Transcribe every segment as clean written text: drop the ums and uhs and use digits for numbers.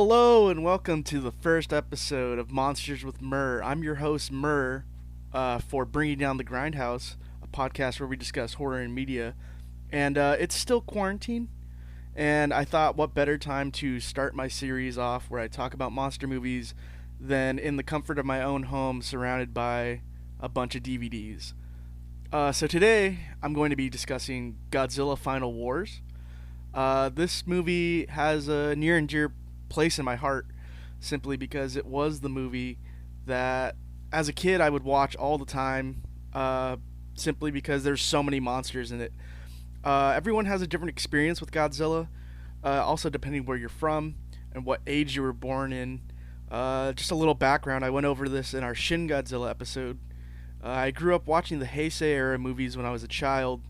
Hello and welcome to the first episode of Monsters with Mur. I'm your host Mur for Bringing Down the Grindhouse, a podcast where we discuss horror and media. And it's still quarantine, and I thought what better time to start my series off where I talk about monster movies than in the comfort of my own home surrounded by a bunch of DVDs. So today I'm going to be discussing Godzilla Final Wars. This movie has a near and dear place in my heart simply because it was the movie that as a kid I would watch all the time, simply because there's so many monsters in it. Everyone has a different experience with Godzilla, also depending where you're from and what age you were born in. Just a little background, I went over this in our Shin Godzilla episode. I grew up watching the Heisei era movies when I was a child,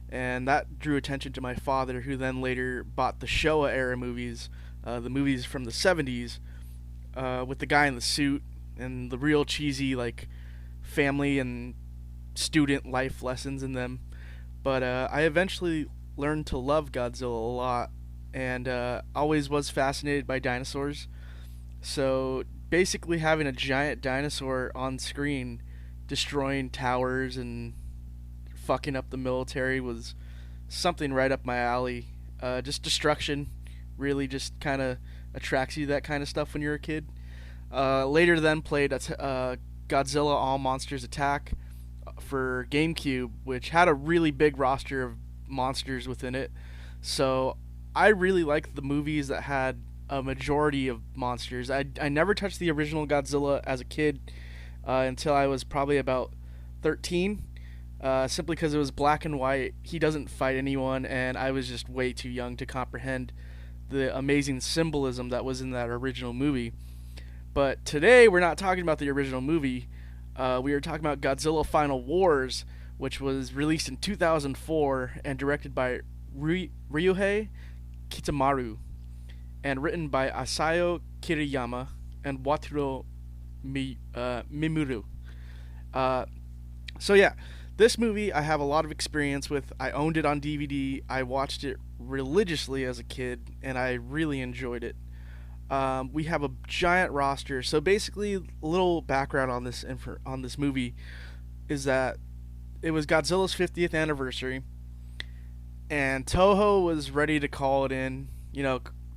and that drew attention to my father, who then later bought the Showa era movies, the movies from the 70s, with the guy in the suit and the real cheesy like family and student life lessons in them. But I eventually learned to love Godzilla a lot, and always was fascinated by dinosaurs. So basically having a giant dinosaur on screen destroying towers and fucking up the military was something right up my alley. Just destruction really just kind of attracts you, that kind of stuff, when you're a kid. Later then played Godzilla All Monsters Attack for GameCube, which had a really big roster of monsters within it. So I really liked the movies that had a majority of monsters. I never touched the original Godzilla as a kid until I was probably about 13. Simply because it was black and white. He doesn't fight anyone, and I was just way too young to comprehend the amazing symbolism that was in that original movie. But today we're not talking about the original movie. We are talking about Godzilla Final Wars, which was released in 2004 and directed by Ryuhei Kitamaru, and written by Asayo Kiriyama and Wataru Mimuru. So yeah, this movie I have a lot of experience with. I owned it on DVD. I watched it religiously as a kid, and I really enjoyed it. We have a giant roster. So basically, a little background on this movie is that it was Godzilla's 50th anniversary, and Toho was ready to call it in.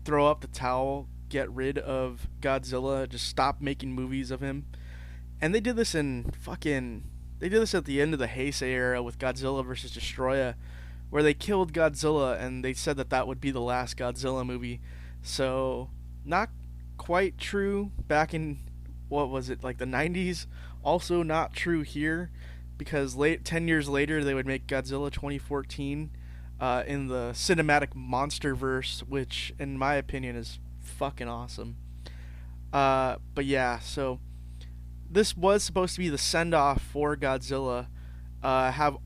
Throw up the towel, get rid of Godzilla, just stop making movies of him. And they did this They did this at the end of the Heisei era with Godzilla vs. Destroya, where they killed Godzilla, and they said that that would be the last Godzilla movie. So, not quite true back in, what was it, like the 90s? Also not true here, because 10 years later they would make Godzilla 2014 in the cinematic Monsterverse, which, in my opinion, is fucking awesome. But yeah, so this was supposed to be the send-off for Godzilla. Have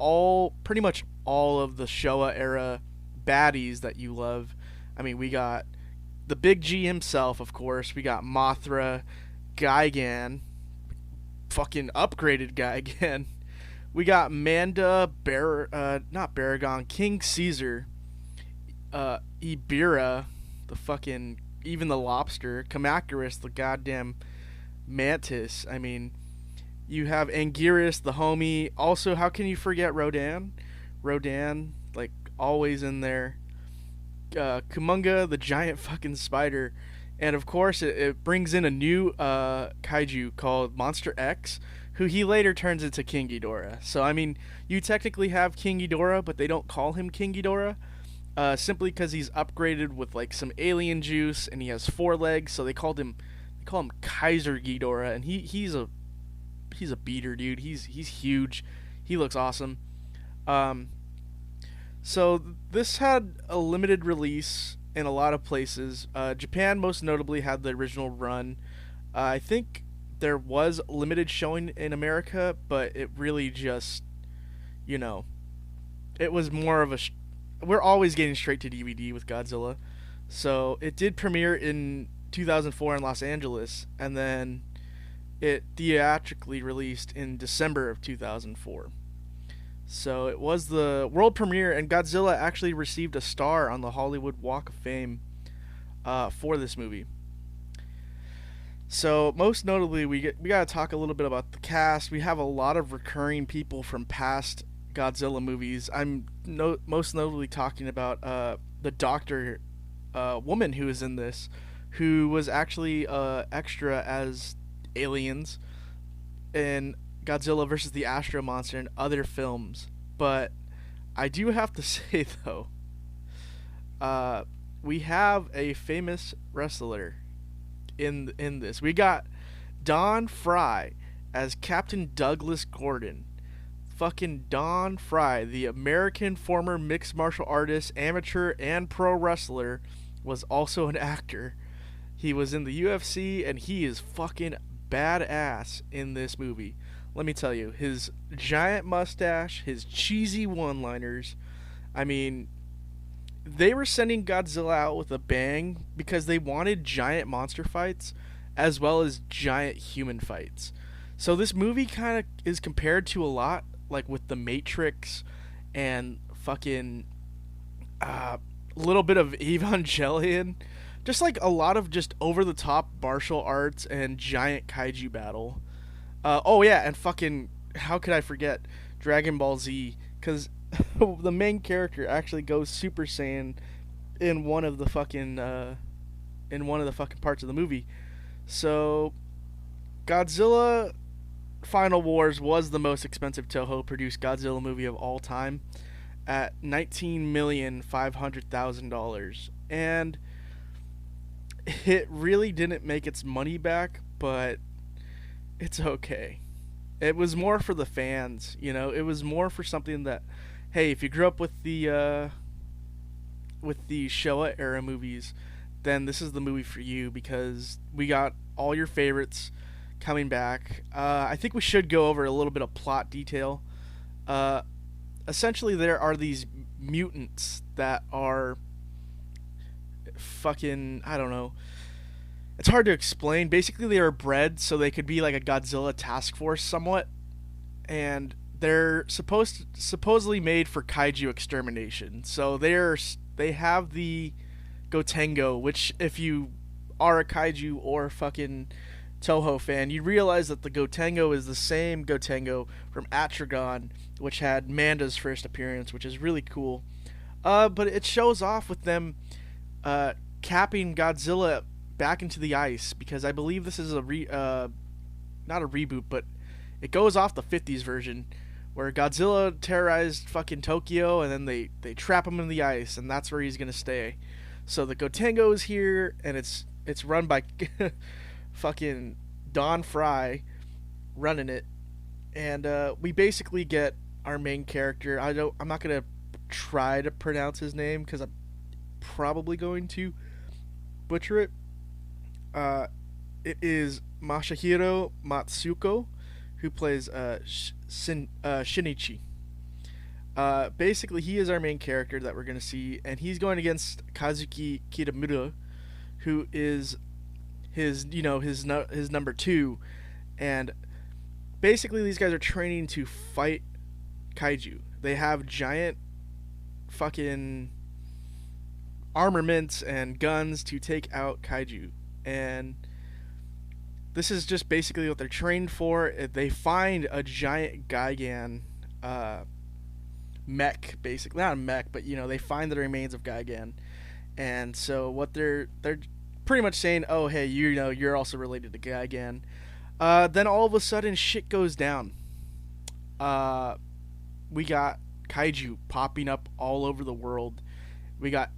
pretty much all of the Showa era baddies that you love. I mean, we got the Big G himself, of course. We got Mothra, Gigan, fucking upgraded Gigan. We got Manda, not Baragon, King Caesar, Ibira, the fucking, even the lobster, Kamacuras, the goddamn mantis. I mean, you have Anguirus, the homie. Also, how can you forget Rodan? Rodan, like, always in there. Kumonga, the giant fucking spider. And of course, it brings in a new kaiju called Monster X, who he later turns into King Ghidorah. So, I mean, you technically have King Ghidorah, but they don't call him King Ghidorah, simply because he's upgraded with, like, some alien juice, and he has 4 legs, so they call him Kaiser Ghidorah, and he's a beater, dude. He's huge. He looks awesome. So this had a limited release in a lot of places. Japan most notably had the original run. I think there was limited showing in America, but it really just, it was more of we're always getting straight to DVD with Godzilla. So it did premiere in 2004 in Los Angeles, and then it theatrically released in December of 2004. So it was the world premiere, and Godzilla actually received a star on the Hollywood Walk of Fame for this movie. So most notably, we got to talk a little bit about the cast. We have a lot of recurring people from past Godzilla movies. Most notably talking about the Doctor woman who is in this, who was actually extra as aliens in Godzilla versus the Astro Monster and other films. But I do have to say though, uh, we have a famous wrestler in this. We got Don Fry as Captain Douglas Gordon. Fucking Don Fry, the American former mixed martial artist, amateur, and pro wrestler, was also an actor. He was in the UFC and he is fucking badass in this movie. Let me tell you, his giant mustache, his cheesy one liners. I mean, they were sending Godzilla out with a bang because they wanted giant monster fights as well as giant human fights. So this movie kind of is compared to a lot like with The Matrix and fucking a little bit of Evangelion. Just like a lot of just over the top martial arts and giant kaiju battle. Oh yeah, and fucking how could I forget Dragon Ball Z? Because the main character actually goes Super Saiyan in one of the fucking parts of the movie. So Godzilla Final Wars was the most expensive Toho produced Godzilla movie of all time at $19,500,000, and it really didn't make its money back, but it's okay. It was more for the fans, you know. It was more for something that, hey, if you grew up with the Showa era movies, then this is the movie for you because we got all your favorites coming back. I think we should go over a little bit of plot detail. Uh, Essentially, there are these mutants that are fucking, I don't know. It's hard to explain. Basically, they are bred so they could be like a Godzilla task force somewhat, and they're supposedly made for kaiju extermination. So they have the Gotengo, which if you are a kaiju or fucking Toho fan, you realize that the Gotengo is the same Gotengo from Atragon, which had Manda's first appearance, which is really cool. But it shows off with them capping Godzilla back into the ice because I believe this is not a reboot, but it goes off the '50s version where Godzilla terrorized fucking Tokyo and then they trap him in the ice and that's where he's gonna stay. So the Gotengo is here and it's run by fucking Don Fry running it, and we basically get our main character. I'm not gonna try to pronounce his name because I'm probably going to butcher it. It is Masahiro Matsuko, who plays Shinichi. Basically, he is our main character that we're gonna see, and he's going against Kazuki Kitamura, who is his number two, and basically these guys are training to fight kaiju. They have giant fucking armaments and guns to take out kaiju, and this is just basically what they're trained for. They find a giant Gigan mech, basically not a mech, but they find the remains of Gigan, and so what they're pretty much saying, oh hey, you're also related to Gigan. Then all of a sudden shit goes down. We got kaiju popping up all over the world. We got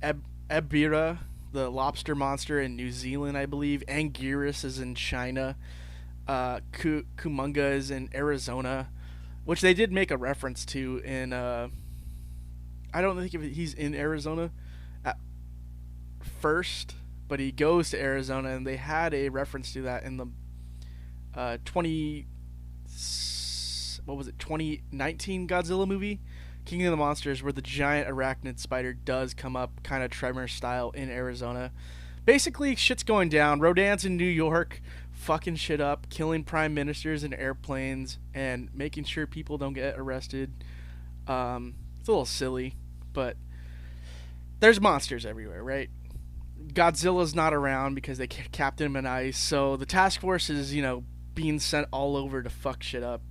Ebira, the lobster monster in New Zealand, I believe. Anguirus is in China. Kumunga is in Arizona, which they did make a reference to in. I don't think he's in Arizona at first, but he goes to Arizona, and they had a reference to that in the 2019 Godzilla movie, King of the Monsters, where the giant arachnid spider does come up, kind of Tremor style, in Arizona. Basically, shit's going down. Rodan's in New York, fucking shit up, killing prime ministers in airplanes, and making sure people don't get arrested. It's a little silly, but there's monsters everywhere, right? Godzilla's not around because they capped him in ice. So the task force is, being sent all over to fuck shit up.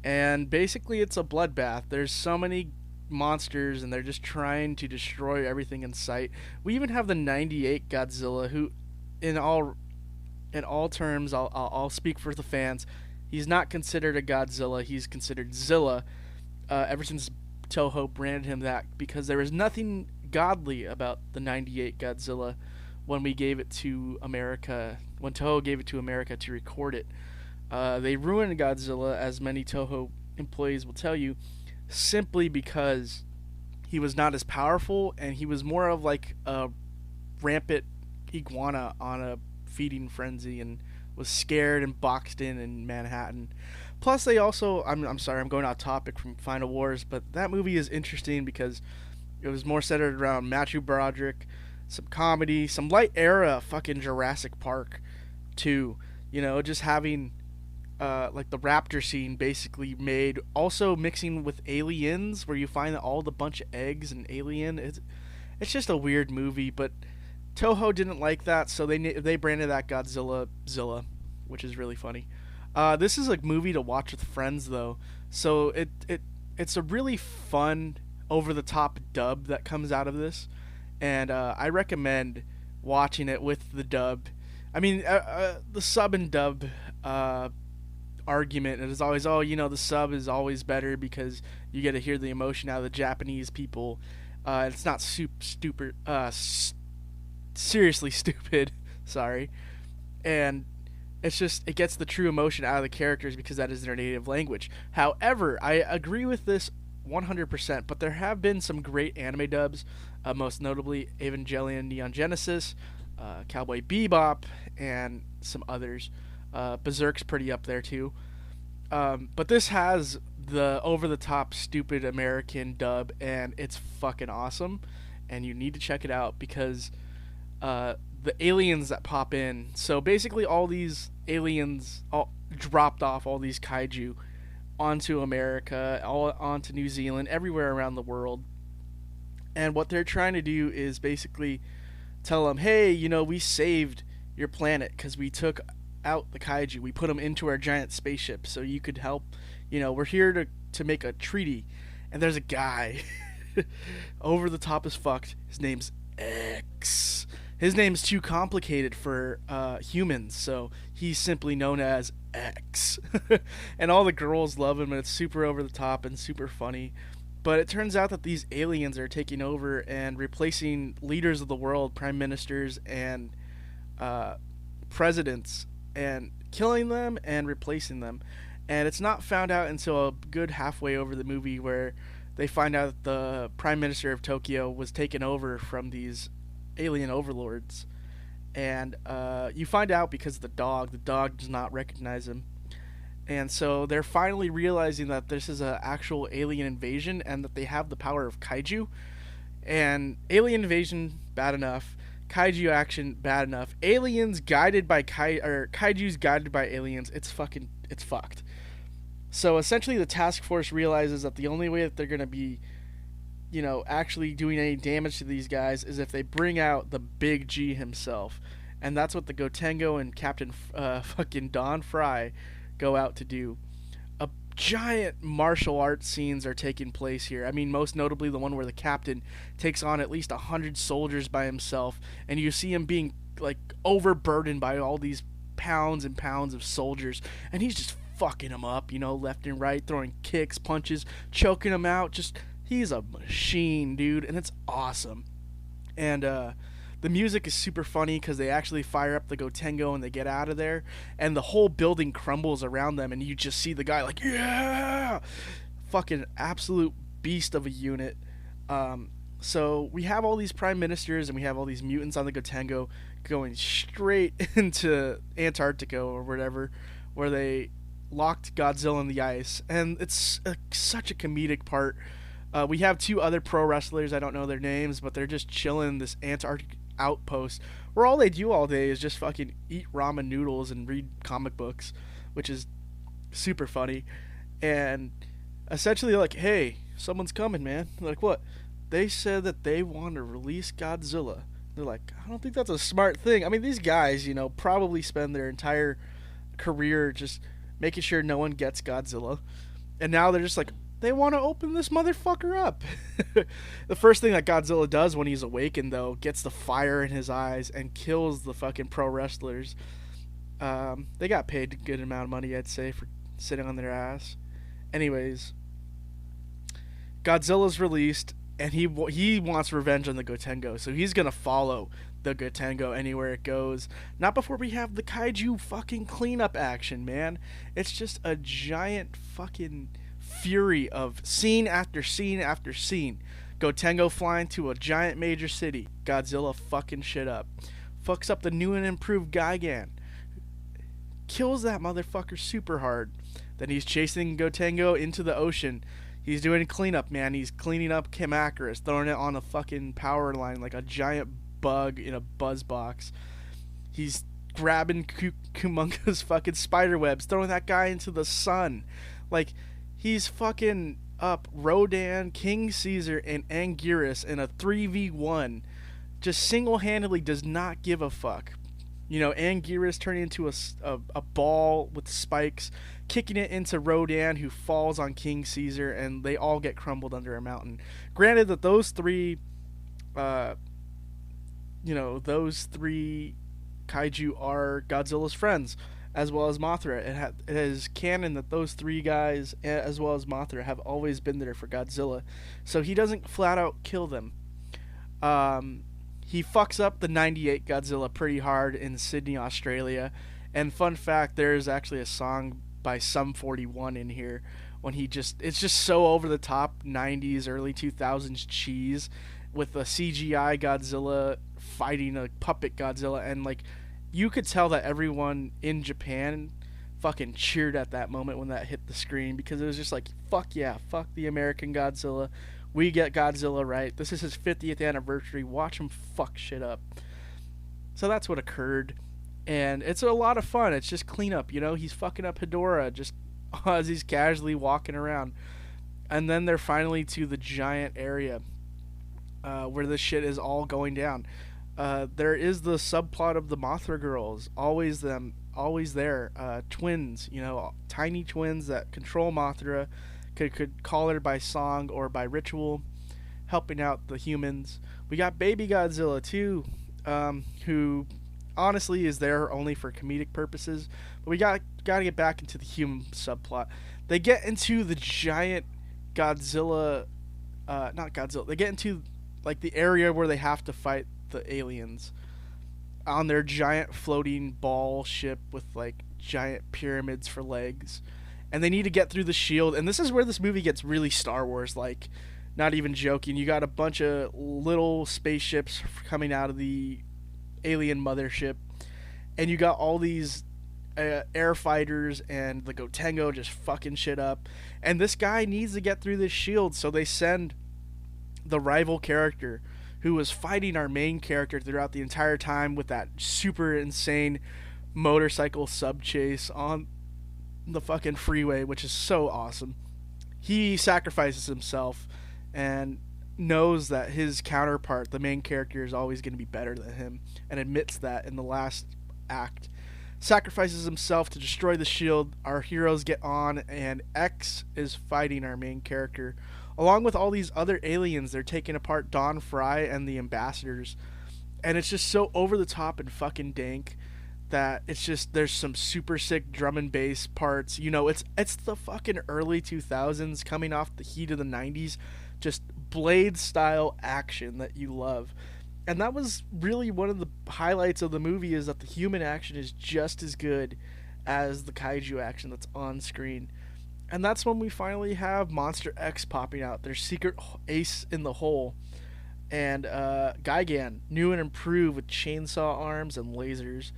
And basically, it's a bloodbath. There's so many monsters, and they're just trying to destroy everything in sight. We even have the '98 Godzilla, who, in all terms, I'll speak for the fans. He's not considered a Godzilla. He's considered Zilla. Ever since Toho branded him that, because there was nothing godly about the '98 Godzilla when we gave it to America. When Toho gave it to America to record it, they ruined Godzilla, as many Toho employees will tell you, simply because he was not as powerful, and he was more of like a rampant iguana on a feeding frenzy, and was scared and boxed in Manhattan. Plus, they also, I'm sorry, I'm going off topic from Final Wars, but that movie is interesting because it was more centered around Matthew Broderick, some comedy, some light era fucking Jurassic Park, too. Just having like the raptor scene basically made, also mixing with aliens, where you find all the bunch of eggs and alien. It's just a weird movie, but Toho didn't like that, so they branded that Godzilla Zilla, which is really funny. This is a movie to watch with friends, though, so it's a really fun, over the top dub that comes out of this, and I recommend watching it with the dub. I mean, the sub and dub argument is always, the sub is always better because you get to hear the emotion out of the Japanese people. It's not stupid, seriously stupid. Sorry, and it gets the true emotion out of the characters because that is their native language. However, I agree with this 100%, but there have been some great anime dubs, most notably Evangelion Neon Genesis, Cowboy Bebop, and some others. Berserk's pretty up there too. But this has the over-the-top stupid American dub, and it's fucking awesome, and you need to check it out because the aliens that pop in. So basically, all these aliens dropped off all these kaiju onto America, all onto New Zealand, everywhere around the world. And what they're trying to do is basically tell them, hey, we saved your planet because we took out the kaiju. We put them into our giant spaceship so you could help. We're here to make a treaty. And there's a guy over the top as fucked. His name's X. His name's too complicated for humans, so he's simply known as X. And all the girls love him, and it's super over the top and super funny. But it turns out that these aliens are taking over and replacing leaders of the world, prime ministers, and presidents, and killing them and replacing them. And it's not found out until a good halfway over the movie, where they find out that the prime minister of Tokyo was taken over from these alien overlords. And you find out because of the dog. The dog does not recognize him. And so they're finally realizing that this is an actual alien invasion, and that they have the power of kaiju. And alien invasion, bad enough. Kaiju action, bad enough. Aliens guided by kaijus guided by aliens. It's fucked. So essentially, the task force realizes that the only way that they're gonna be, actually doing any damage to these guys is if they bring out the Big G himself, and that's what the Gotengo and Captain fucking Don Fry go out to do. A giant martial arts scenes are taking place here. I mean, most notably the one where the captain takes on at least 100 soldiers by himself, and you see him being like overburdened by all these pounds and pounds of soldiers, and he's just fucking them up, left and right, throwing kicks, punches, choking them out. He's a machine, dude, and it's awesome. And the music is super funny because they actually fire up the Gotengo and they get out of there, and the whole building crumbles around them, and you just see the guy like, yeah, fucking absolute beast of a unit. So we have all these prime ministers and we have all these mutants on the Gotengo going straight into Antarctica or whatever, where they locked Godzilla in the ice, and it's such a comedic part. We have two other pro wrestlers, I don't know their names, but they're just chilling in this Antarctic outpost where all they do all day is just fucking eat ramen noodles and read comic books, which is super funny. And essentially, like, hey, someone's coming, man. Like, what? They said that they want to release Godzilla. They're like, I don't think that's a smart thing. I mean, these guys, probably spend their entire career just making sure no one gets Godzilla. And now they're just like, they want to open this motherfucker up. The first thing that Godzilla does when he's awakened, though, gets the fire in his eyes and kills the fucking pro wrestlers. They got paid a good amount of money, I'd say, for sitting on their ass. Anyways, Godzilla's released, and he wants revenge on the Gotengo, so he's gonna follow the Gotengo anywhere it goes. Not before we have the kaiju fucking cleanup action, man. It's just a giant fucking fury of scene after scene after scene. Gotengo flying to a giant major city. Godzilla fucking shit up. Fucks up the new and improved Gigan. Kills that motherfucker super hard. Then he's chasing Gotengo into the ocean. He's doing cleanup, man. He's cleaning up Kamacuras, throwing it on a fucking power line like a giant bug in a buzz box. He's grabbing Kumonga's fucking spider webs, throwing that guy into the sun. Like, he's fucking up Rodan, King Caesar, and Anguirus in a 3v1. Just single-handedly does not give a fuck. Anguirus turning into a ball with spikes, kicking it into Rodan, who falls on King Caesar, and they all get crumbled under a mountain. Granted that those three kaiju are Godzilla's friends, as well as Mothra. It is canon that those three guys, as well as Mothra, have always been there for Godzilla, so he doesn't flat out kill them. He fucks up the 98 Godzilla pretty hard in Sydney, Australia. And fun fact, there's actually a song by Sum 41 in here when it's just so over the top 90s, early 2000s cheese with a CGI Godzilla fighting a puppet Godzilla. And like, you could tell that everyone in Japan fucking cheered at that moment when that hit the screen, because it was just like, fuck yeah, fuck the American Godzilla. We get Godzilla right. This is his 50th anniversary. Watch him fuck shit up. So that's what occurred. And it's a lot of fun. It's just cleanup, He's fucking up Hedorah just as he's casually walking around. And then they're finally to the giant area where this shit is all going down. There is the subplot of the Mothra girls. Always there. Twins, tiny twins that control Mothra. Could call her by song or by ritual, helping out the humans. We got Baby Godzilla too, who honestly is there only for comedic purposes. But we gotta get back into the human subplot. They get into the giant Godzilla, not Godzilla. They get into like the area where they have to fight the aliens on their giant floating ball ship with like giant pyramids for legs. And they need to get through the shield. And this is where this movie gets really Star Wars like. Not even joking. You got a bunch of little spaceships coming out of the alien mothership. And you got all these air fighters and the Gotengo just fucking shit up. And this guy needs to get through this shield. So they send the rival character who was fighting our main character throughout the entire time with that super insane motorcycle sub chase on the fucking freeway, which is so awesome. He sacrifices himself and knows that his counterpart, the main character, is always going to be better than him, and admits that in the last act. Sacrifices himself to destroy the shield. Our heroes get on, and X is fighting our main character along with all these other aliens. They're taking apart Don Fry and the ambassadors, and it's just so over the top and fucking dank that it's just, there's some super sick drum and bass parts. It's the fucking early 2000s coming off the heat of the 90s, just Blade style action that you love. And that was really one of the highlights of the movie, is that the human action is just as good as the kaiju action that's on screen. And that's when we finally have Monster X popping out, their secret ace in the hole. And Gigan, new and improved with chainsaw arms and lasers.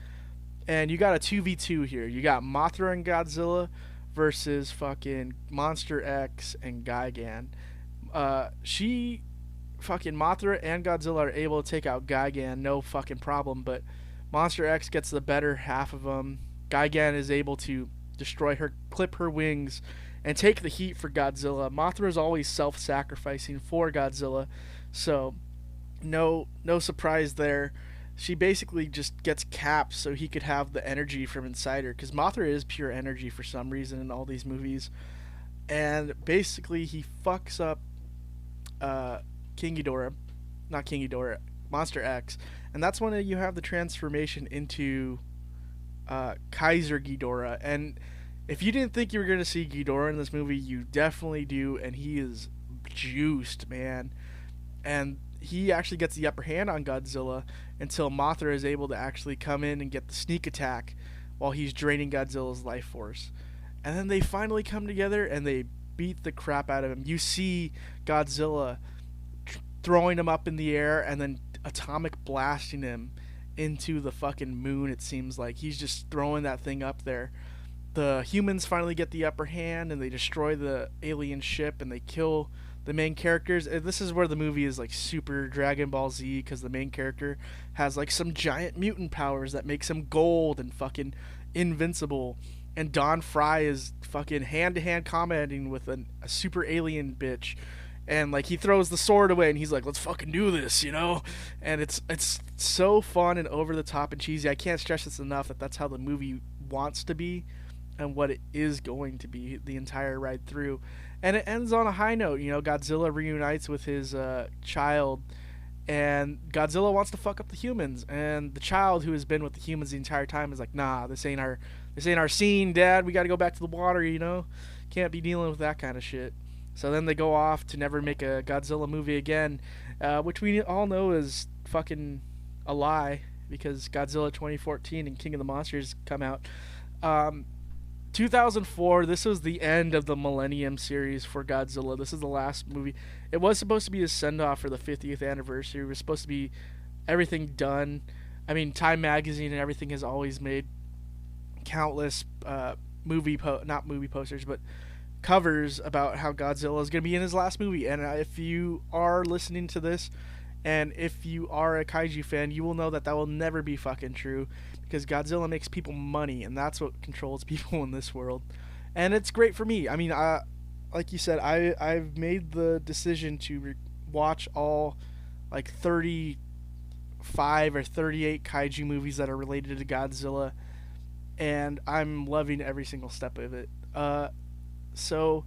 And you got a 2v2 here. You got Mothra and Godzilla versus fucking Monster X and Gigan. Mothra and Godzilla are able to take out Gigan, no fucking problem, but Monster X gets the better half of them. Gigan is able to destroy her, clip her wings, and take the heat for Godzilla. Mothra is always self-sacrificing for Godzilla, so no surprise there. She basically just gets capped so he could have the energy from inside her, because Mothra is pure energy for some reason in all these movies. And basically he fucks up King Ghidorah, not King Ghidorah, Monster X, and that's when you have the transformation into Kaiser Ghidorah. And if you didn't think you were gonna see Ghidorah in this movie, you definitely do, and he is juiced, man. And he actually gets the upper hand on Godzilla until Mothra is able to actually come in and get the sneak attack while he's draining Godzilla's life force. And then they finally come together and they beat the crap out of him. You see Godzilla throwing him up in the air and then atomic blasting him into the fucking moon. It seems like he's just throwing that thing up there. The humans finally get the upper hand and they destroy the alien ship and they kill the main characters. This is where the movie is like super Dragon Ball Z, because the main character has like some giant mutant powers that makes him gold and fucking invincible. And Don Fry is fucking hand to hand combating with a super alien bitch. And like he throws the sword away and he's like, let's fucking do this, you know? And it's so fun and over the top and cheesy. I can't stress this enough that that's how the movie wants to be and what it is going to be the entire ride through. And it ends on a high note. You know, Godzilla reunites with his child, and Godzilla wants to fuck up the humans. And the child, who has been with the humans the entire time, is like, nah, this ain't our scene, Dad. We got to go back to the water. You know, can't be dealing with that kind of shit. So then they go off to never make a Godzilla movie again, which we all know is fucking a lie, because Godzilla 2014 and King of the Monsters come out. 2004, this was the end of the Millennium series for Godzilla. This is the last movie. It was supposed to be a send-off for the 50th anniversary. It was supposed to be everything done. I mean, Time Magazine and everything has always made countless not movie posters, but covers about how Godzilla is going to be in his last movie. And if you are listening to this, and if you are a kaiju fan, you will know that will never be fucking true, because Godzilla makes people money, and that's what controls people in this world. And it's great for me. I mean, like you said, I've made the decision to watch all like 35 or 38 kaiju movies that are related to Godzilla, and I'm loving every single step of it. So,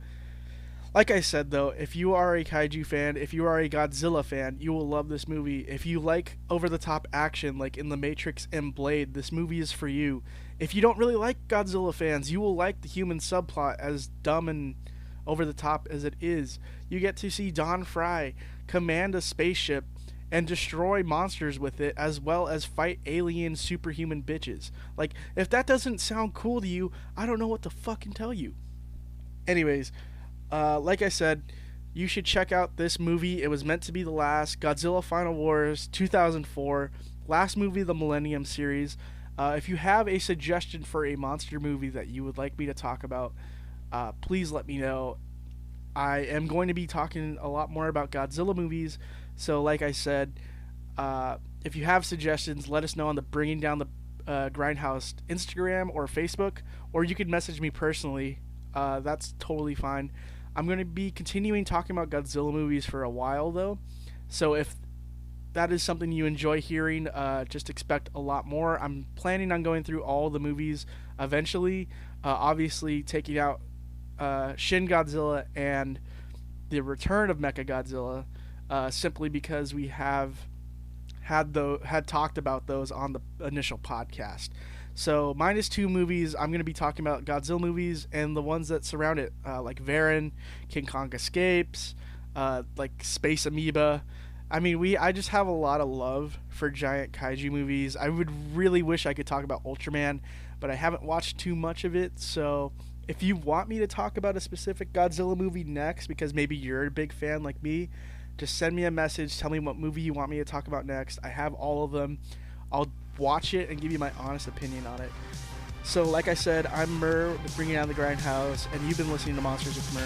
like I said, though, if you are a kaiju fan, if you are a Godzilla fan, you will love this movie. If you like over-the-top action, like in The Matrix and Blade, this movie is for you. If you don't really like Godzilla fans, you will like the human subplot, as dumb and over-the-top as it is. You get to see Don Fry command a spaceship and destroy monsters with it, as well as fight alien superhuman bitches. Like, if that doesn't sound cool to you, I don't know what to fucking tell you. Anyways, like I said, you should check out this movie. It was meant to be the last. Godzilla Final Wars 2004, last movie of the Millennium series. If you have a suggestion for a monster movie that you would like me to talk about, please let me know. I am going to be talking a lot more about Godzilla movies. So like I said, if you have suggestions, let us know on the Bringing Down the Grindhouse Instagram or Facebook, or you can message me personally. That's totally fine. I'm going to be continuing talking about Godzilla movies for a while, though. So if that is something you enjoy hearing, just expect a lot more. I'm planning on going through all the movies eventually. Obviously, taking out Shin Godzilla and the Return of Mechagodzilla, simply because we have had talked about those on the initial podcast. So minus 2 movies, I'm going to be talking about Godzilla movies and the ones that surround it, like Varan, King Kong Escapes, like Space Amoeba. I mean, I just have a lot of love for giant kaiju movies. I would really wish I could talk about Ultraman, but I haven't watched too much of it. So if you want me to talk about a specific Godzilla movie next, because maybe you're a big fan like me, just send me a message. Tell me what movie you want me to talk about next. I have all of them. I'll watch it and give you my honest opinion on it. So like I said, I'm Mur with Bringing Down the Grindhouse, and you've been listening to Monsters with Mur.